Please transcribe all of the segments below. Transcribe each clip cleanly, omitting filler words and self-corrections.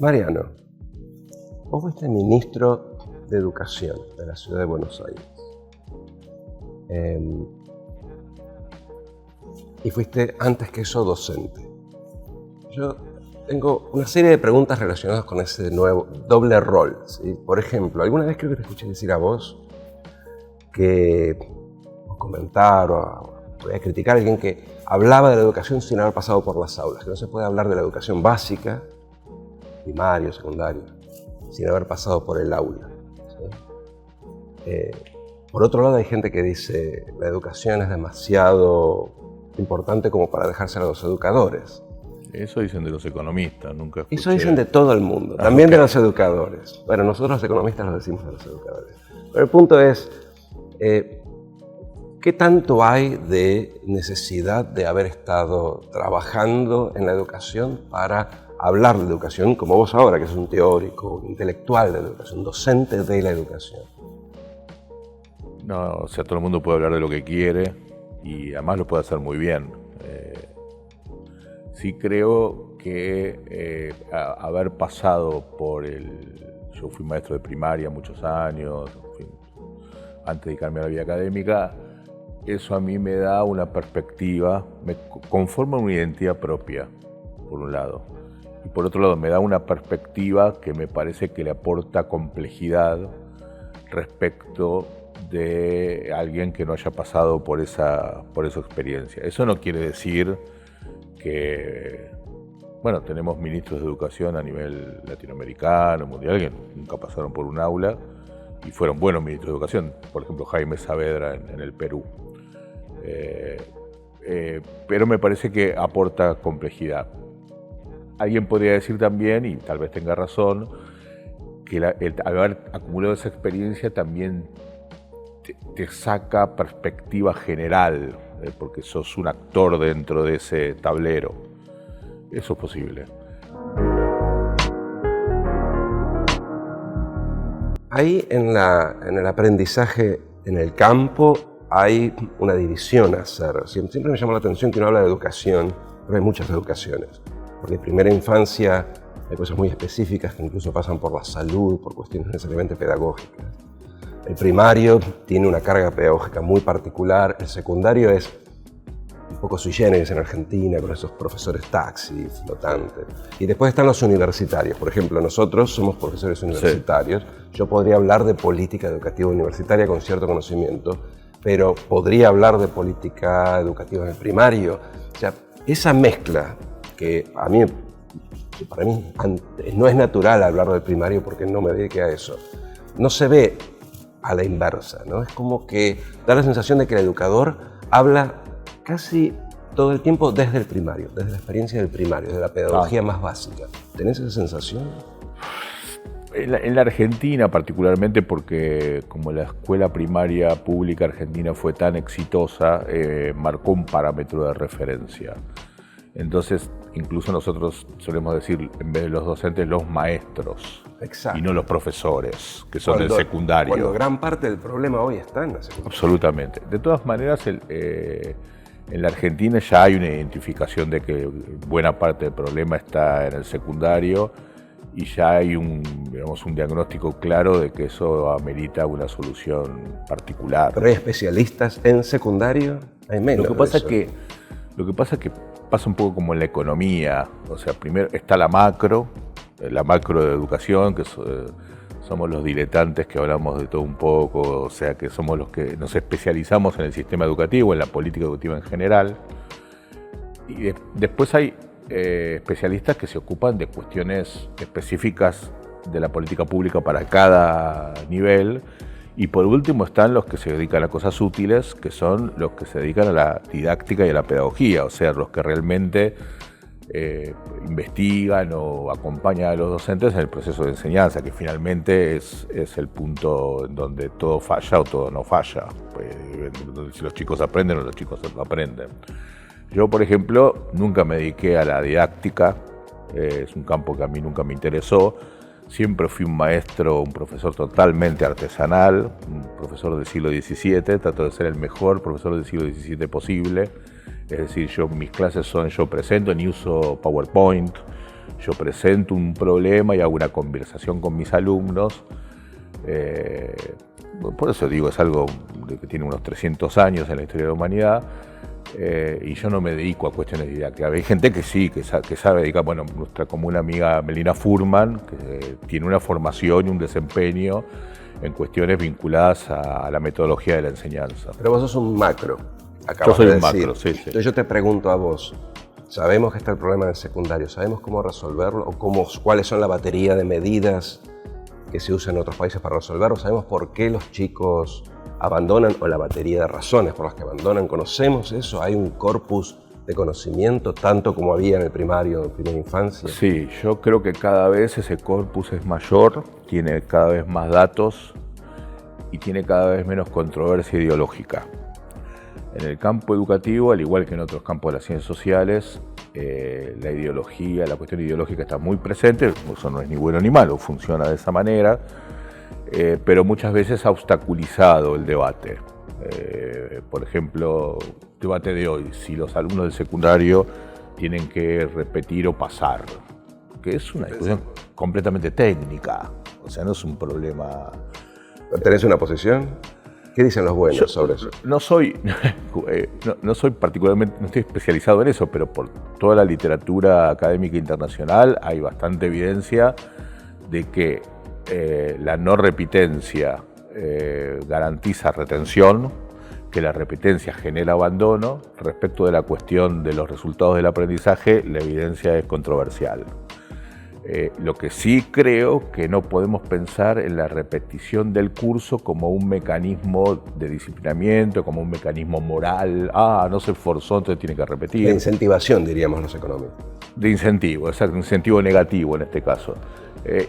Mariano, vos fuiste ministro de Educación de la Ciudad de Buenos Aires. Y fuiste, antes que eso, docente. Yo tengo una serie de preguntas relacionadas con ese nuevo doble rol, ¿sí? Por ejemplo, alguna vez creo que te escuché decir a vos que, o comentar o podía criticar a alguien que hablaba de la educación sin haber pasado por las aulas, que no se puede hablar de la educación básica, primario, secundario, sin haber pasado por el aula, ¿sí? Por otro lado, hay gente que dice la educación es demasiado importante como para dejársela a los educadores. Eso dicen de los economistas, nunca escuché. Eso dicen de todo el mundo, también de los educadores. Bueno, nosotros los economistas lo decimos de los educadores. Pero el punto es, ¿qué tanto hay de necesidad de haber estado trabajando en la educación para hablar de educación, como vos ahora, que sos un teórico, un intelectual de la educación, docente de la educación? No, o sea, todo el mundo puede hablar de lo que quiere y además lo puede hacer muy bien. Sí creo que haber pasado por yo fui maestro de primaria muchos años, en fin, antes de dedicarme a la vida académica, eso a mí me da una perspectiva, me conforma una identidad propia, por un lado. Y por otro lado, me da una perspectiva que me parece que le aporta complejidad respecto de alguien que no haya pasado por esa experiencia. Eso no quiere decir que, bueno, tenemos ministros de educación a nivel latinoamericano, mundial, que nunca pasaron por un aula y fueron buenos ministros de educación. Por ejemplo, Jaime Saavedra en el Perú. Pero me parece que aporta complejidad. Alguien podría decir también, y tal vez tenga razón, que el haber acumulado esa experiencia también te saca perspectiva general, porque sos un actor dentro de ese tablero. Eso es posible. Ahí en el aprendizaje en el campo hay una división a hacer. Siempre me llamó la atención que uno habla de educación, pero hay muchas educaciones. Porque en primera infancia hay cosas muy específicas que incluso pasan por la salud, por cuestiones necesariamente pedagógicas. El primario tiene una carga pedagógica muy particular, el secundario es un poco sui generis en Argentina, con esos profesores taxi, flotantes. Y después están los universitarios. Por ejemplo, nosotros somos profesores universitarios. Sí. Yo podría hablar de política educativa universitaria con cierto conocimiento, pero podría hablar de política educativa en el primario. O sea, esa mezcla que para mí no es natural hablar del primario porque no me dediqué a eso, no se ve a la inversa, ¿no? Es como que da la sensación de que el educador habla casi todo el tiempo desde el primario, desde la experiencia del primario, de la pedagogía más básica. ¿Tenés esa sensación? En la Argentina particularmente, porque como la escuela primaria pública argentina fue tan exitosa, marcó un parámetro de referencia. Entonces, incluso nosotros solemos decir, en vez de los docentes, los maestros. Exacto. Y no los profesores, que son del secundario. Cuando gran parte del problema hoy está en la secundaria. Absolutamente. De todas maneras, en la Argentina ya hay una identificación de que buena parte del problema está en el secundario y ya hay un diagnóstico claro de que eso amerita una solución particular. ¿Pero hay especialistas en secundario? Hay menos. Lo que pasa es que pasa un poco como en la economía. O sea, primero está la macro de educación, que somos los diletantes que hablamos de todo un poco, o sea, que somos los que nos especializamos en el sistema educativo, en la política educativa en general. Y después hay especialistas que se ocupan de cuestiones específicas de la política pública para cada nivel. Y por último están los que se dedican a cosas útiles, que son los que se dedican a la didáctica y a la pedagogía, o sea, los que realmente investigan o acompañan a los docentes en el proceso de enseñanza, que finalmente es el punto en donde todo falla o todo no falla. Si los chicos aprenden o los chicos no aprenden. Yo, por ejemplo, nunca me dediqué a la didáctica, es un campo que a mí nunca me interesó. Siempre fui un maestro, un profesor totalmente artesanal, un profesor del siglo XVII, trato de ser el mejor profesor del siglo XVII posible. Es decir, mis clases son yo presento, ni uso PowerPoint, yo presento un problema y hago una conversación con mis alumnos. Por eso digo, es algo que tiene unos 300 años en la historia de la humanidad. Y yo no me dedico a cuestiones didácticas. Hay gente que sí, que sabe dedicar. Bueno, nuestra común amiga Melina Furman, que tiene una formación y un desempeño en cuestiones vinculadas a la metodología de la enseñanza. Pero vos sos un macro, yo soy un macro, sí. Entonces yo te pregunto a vos, sabemos que está el problema del secundario, ¿sabemos cómo resolverlo? ¿O cuáles son la batería de medidas que se usan en otros países para resolverlo? ¿Sabemos por qué los chicos abandonan o la batería de razones por las que abandonan? ¿Conocemos eso? ¿Hay un corpus de conocimiento tanto como había en el primario, en primera infancia? Sí, yo creo que cada vez ese corpus es mayor, tiene cada vez más datos y tiene cada vez menos controversia ideológica. En el campo educativo, al igual que en otros campos de las ciencias sociales, la ideología, la cuestión ideológica está muy presente. Eso no es ni bueno ni malo, funciona de esa manera, pero muchas veces ha obstaculizado el debate. Por ejemplo, debate de hoy, si los alumnos del secundario tienen que repetir o pasar, que es una discusión completamente técnicca, o sea, no es un problema. ¿Tenés una posición? ¿Qué dicen los buenos sobre eso? No soy particularmente, no estoy especializado en eso, pero por toda la literatura académica internacional hay bastante evidencia de que la no repitencia garantiza retención, que la repitencia genera abandono. Respecto de la cuestión de los resultados del aprendizaje, la evidencia es controversial. Lo que sí creo que no podemos pensar en la repetición del curso como un mecanismo de disciplinamiento, como un mecanismo moral. No se esforzó, entonces tiene que repetir. De incentivación, diríamos los económicos. De incentivo, exacto, un incentivo negativo en este caso.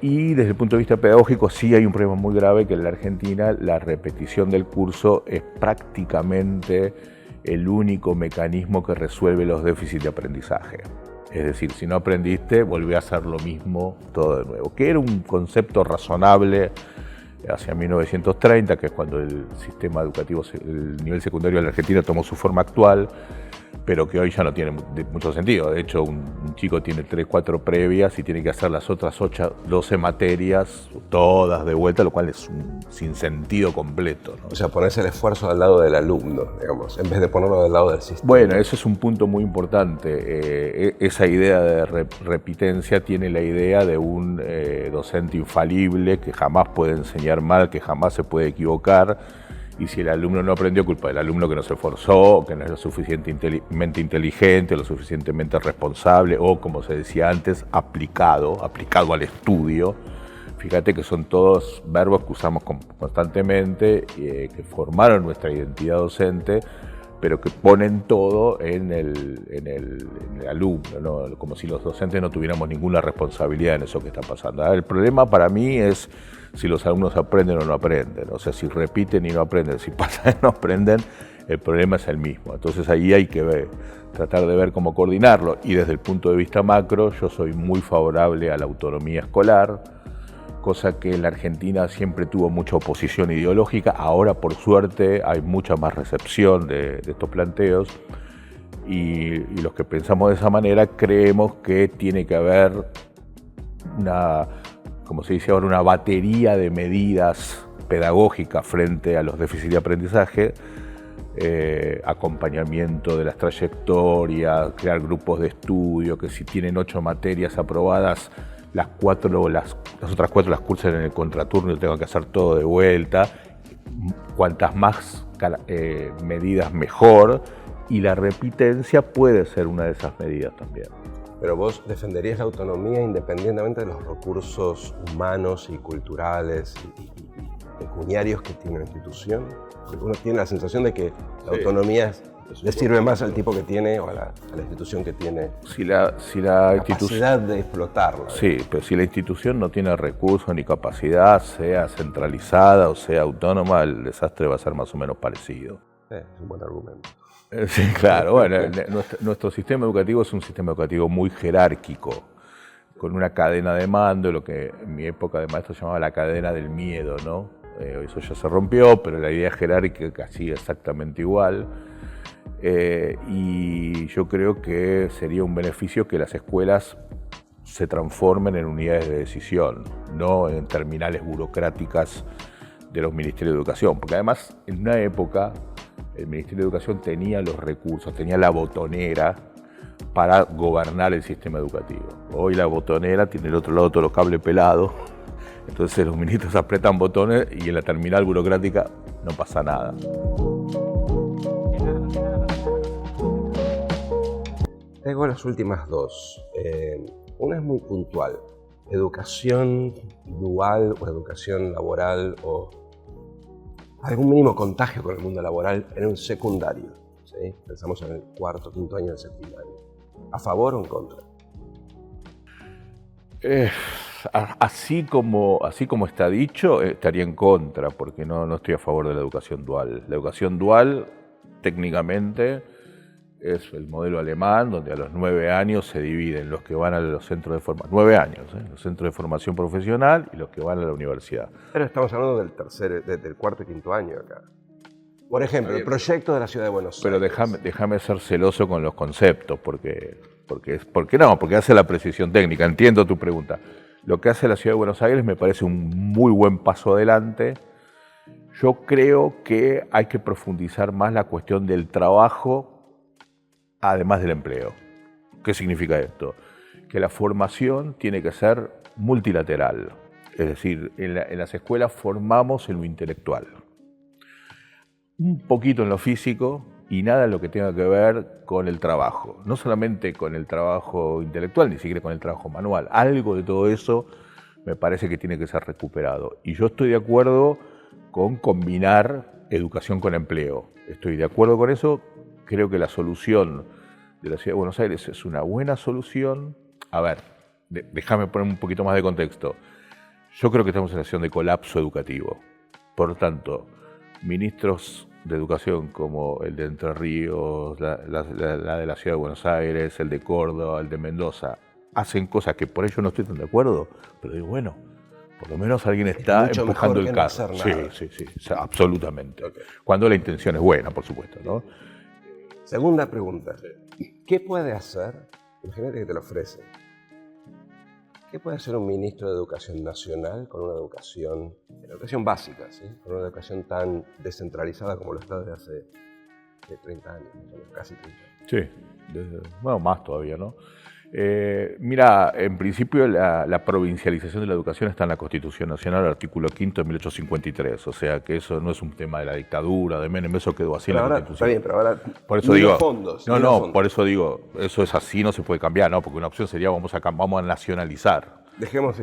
Y desde el punto de vista pedagógico sí hay un problema muy grave, que en la Argentina la repetición del curso es prácticamente el único mecanismo que resuelve los déficits de aprendizaje. Es decir, si no aprendiste, volví a hacer lo mismo todo de nuevo. Que era un concepto razonable hacia 1930, que es cuando el sistema educativo, el nivel secundario de la Argentina tomó su forma actual, pero que hoy ya no tiene mucho sentido. De hecho, un chico tiene 3, 4 previas y tiene que hacer las otras 8, 12 materias, todas de vuelta, lo cual es un sinsentido completo, ¿no? O sea, ponerse el esfuerzo al lado del alumno, digamos, en vez de ponerlo del lado del sistema. Bueno, eso es un punto muy importante. Esa idea de repitencia tiene la idea de un docente infalible que jamás puede enseñar mal, que jamás se puede equivocar. Y si el alumno no aprendió, culpa del alumno que no se esforzó, que no es lo suficientemente inteligente, lo suficientemente responsable, o como se decía antes, aplicado al estudio. Fíjate que son todos verbos que usamos constantemente, que formaron nuestra identidad docente, pero que ponen todo en el alumno, ¿no? Como si los docentes no tuviéramos ninguna responsabilidad en eso que está pasando. El problema para mí es si los alumnos aprenden o no aprenden, o sea, si repiten y no aprenden, si pasan y no aprenden, el problema es el mismo. Entonces ahí hay que tratar de ver cómo coordinarlo, y desde el punto de vista macro yo soy muy favorable a la autonomía escolar, cosa que en la Argentina siempre tuvo mucha oposición ideológica. Ahora, por suerte, hay mucha más recepción de estos planteos, y los que pensamos de esa manera creemos que tiene que haber una, como se dice ahora, una batería de medidas pedagógicas frente a los déficits de aprendizaje, acompañamiento de las trayectorias, crear grupos de estudio, que si tienen 8 materias aprobadas, las otras 4 las cursen en el contraturno y tengo que hacer todo de vuelta. Cuantas más medidas mejor, y la repitencia puede ser una de esas medidas también. Pero vos defenderías la autonomía independientemente de los recursos humanos y culturales y pecuniarios que tiene una institución. Porque uno tiene la sensación de que la autonomía le sirve más al tipo que tiene o a la institución que tiene si la capacidad de explotarla. Sí, pero si la institución no tiene recursos ni capacidad, sea centralizada o sea autónoma, el desastre va a ser más o menos parecido. Es un buen argumento. Sí, claro. Bueno, nuestro sistema educativo es un sistema educativo muy jerárquico, con una cadena de mando, lo que en mi época de maestro se llamaba la cadena del miedo, ¿no? Eso ya se rompió, pero la idea jerárquica sigue exactamente igual. Y yo creo que sería un beneficio que las escuelas se transformen en unidades de decisión, no en terminales burocráticas de los ministerios de educación, porque además en una época el Ministerio de Educación tenía los recursos, tenía la botonera para gobernar el sistema educativo. Hoy la botonera tiene del otro lado todos los cables pelados, entonces los ministros apretan botones y en la terminal burocrática no pasa nada. Tengo las últimas dos. Una es muy puntual. Educación dual o educación laboral o algún mínimo contagio con el mundo laboral en un secundario. ¿Sí? Pensamos en el cuarto, quinto año del secundario. ¿A favor o en contra? Así como está dicho, estaría en contra, porque no estoy a favor de la educación dual. La educación dual, técnicamente, es el modelo alemán, donde a los 9 años se dividen los que van a los centros de formación, 9 años, los centros de formación profesional y los que van a la universidad. Pero estamos hablando del cuarto y quinto año acá. Por ejemplo, el proyecto de la Ciudad de Buenos Aires. Pero déjame ser celoso con los conceptos, porque hace la precisión técnica. Entiendo tu pregunta. Lo que hace la Ciudad de Buenos Aires me parece un muy buen paso adelante. Yo creo que hay que profundizar más la cuestión del trabajo, además del empleo. ¿Qué significa esto? Que la formación tiene que ser multilateral. Es decir, en las escuelas formamos en lo intelectual. Un poquito en lo físico y nada en lo que tenga que ver con el trabajo. No solamente con el trabajo intelectual, ni siquiera con el trabajo manual. Algo de todo eso me parece que tiene que ser recuperado. Y yo estoy de acuerdo con combinar educación con empleo. Estoy de acuerdo con eso. Creo que la solución de la Ciudad de Buenos Aires es una buena solución. A ver, déjame poner un poquito más de contexto. Yo creo que estamos en una situación de colapso educativo. Por lo tanto, ministros de educación como el de Entre Ríos, la de la Ciudad de Buenos Aires, el de Córdoba, el de Mendoza, hacen cosas que por ello no estoy tan de acuerdo, pero digo, bueno, por lo menos alguien está empujando el carro. Sí, o sea, absolutamente. Okay. Cuando la intención es buena, por supuesto, ¿no? Segunda pregunta. ¿Qué puede hacer? Imagínate que te lo ofrecen. ¿Qué puede hacer un ministro de Educación Nacional con una educación básica, ¿sí? Con una educación tan descentralizada como lo está desde hace 30 años, casi 30 años? Sí, bueno, más todavía, ¿no? Mira, en principio la provincialización de la educación está en la Constitución Nacional, artículo 5 de 1853, o sea que eso no es un tema de la dictadura, de Menem, eso quedó así en la Constitución. Está bien, pero ahora por eso digo, fondos. Por eso digo, eso es así, no se puede cambiar, ¿no? Porque una opción sería vamos a nacionalizar.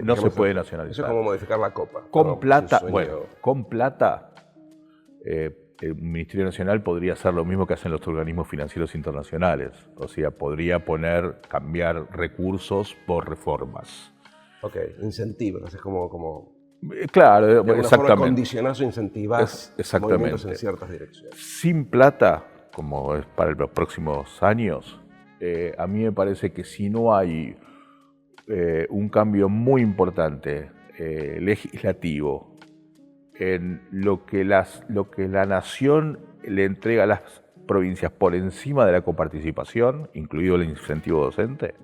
No se puede nacionalizar. Eso es como modificar la copa. Con plata, con plata, el Ministerio Nacional podría hacer lo mismo que hacen los organismos financieros internacionales. O sea, podría cambiar recursos por reformas. Ok, incentivos, es como claro, de exactamente. Condicionás o incentivás movimientos en ciertas direcciones. Sin plata, como es para los próximos años, a mí me parece que si no hay un cambio muy importante legislativo en lo que la nación le entrega a las provincias por encima de la coparticipación, incluido el incentivo docente,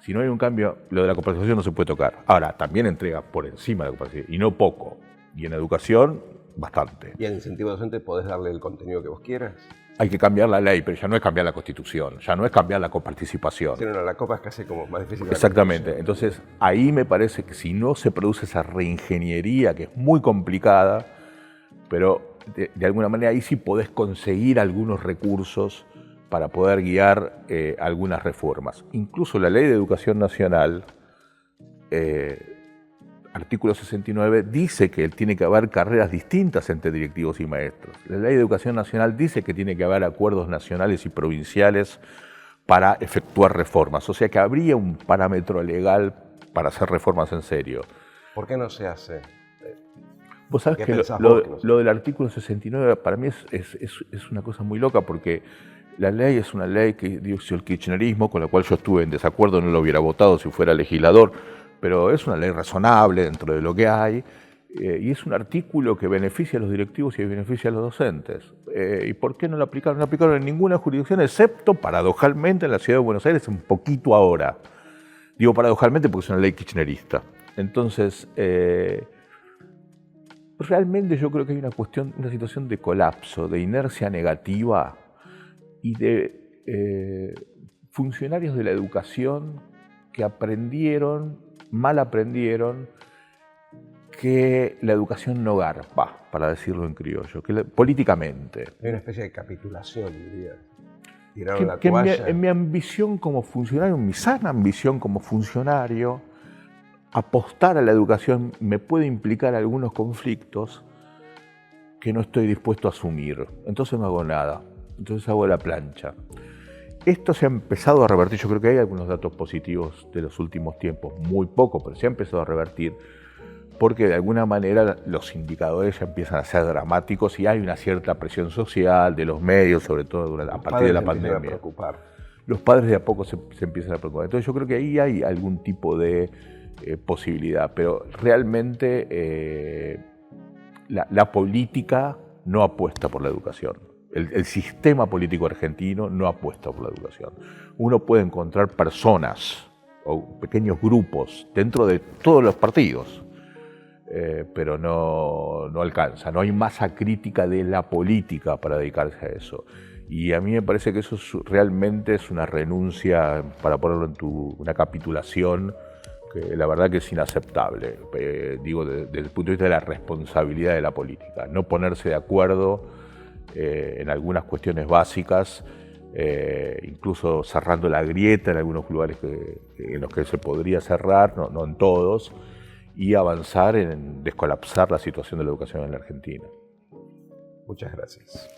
si no hay un cambio, lo de la coparticipación no se puede tocar. Ahora, también entrega por encima de la coparticipación, y no poco. Y en educación, bastante. ¿Y al incentivo docente podés darle el contenido que vos quieras? Hay que cambiar la ley, pero ya no es cambiar la Constitución, ya no es cambiar la coparticipación. Sí, no, la copa es casi como más difícil. Exactamente. Entonces, ahí me parece que si no se produce esa reingeniería, que es muy complicada, pero de alguna manera ahí sí podés conseguir algunos recursos para poder guiar algunas reformas. Incluso la Ley de Educación Nacional, artículo 69, dice que tiene que haber carreras distintas entre directivos y maestros. La Ley de Educación Nacional dice que tiene que haber acuerdos nacionales y provinciales para efectuar reformas. O sea que habría un parámetro legal para hacer reformas en serio. ¿Por qué no se hace? Vos sabés que lo del artículo 69 para mí es una cosa muy loca, porque la ley es una ley que dio el kirchnerismo, con la cual yo estuve en desacuerdo, no lo hubiera votado si fuera legislador, pero es una ley razonable dentro de lo que hay, y es un artículo que beneficia a los directivos y beneficia a los docentes. ¿Y por qué no lo aplicaron? No aplicaron en ninguna jurisdicción, excepto, paradojalmente, en la Ciudad de Buenos Aires, un poquito ahora. Digo paradojalmente porque es una ley kirchnerista. Entonces, realmente yo creo que hay una situación de colapso, de inercia negativa y de funcionarios de la educación que mal aprendieron que la educación no garpa, para decirlo en criollo, políticamente. Hay una especie de capitulación, diría. En mi ambición como funcionario, en mi sana ambición como funcionario, apostar a la educación me puede implicar algunos conflictos que no estoy dispuesto a asumir. Entonces no hago nada, entonces hago la plancha. Esto se ha empezado a revertir, yo creo que hay algunos datos positivos de los últimos tiempos, muy poco, pero se ha empezado a revertir, porque de alguna manera los indicadores ya empiezan a ser dramáticos y hay una cierta presión social de los medios, sobre todo a partir de la pandemia. Los padres de a poco se empiezan a preocupar. Entonces yo creo que ahí hay algún tipo de posibilidad, pero realmente la política no apuesta por la educación. El sistema político argentino no apuesta por la educación. Uno puede encontrar personas o pequeños grupos dentro de todos los partidos, pero no alcanza. No hay masa crítica de la política para dedicarse a eso. Y a mí me parece que eso realmente es una renuncia, para ponerlo en una capitulación, que la verdad que es inaceptable. Digo, desde el punto de vista de la responsabilidad de la política. No ponerse de acuerdo en algunas cuestiones básicas, incluso cerrando la grieta en algunos lugares en los que se podría cerrar, no en todos, y avanzar en descolapsar la situación de la educación en la Argentina. Muchas gracias.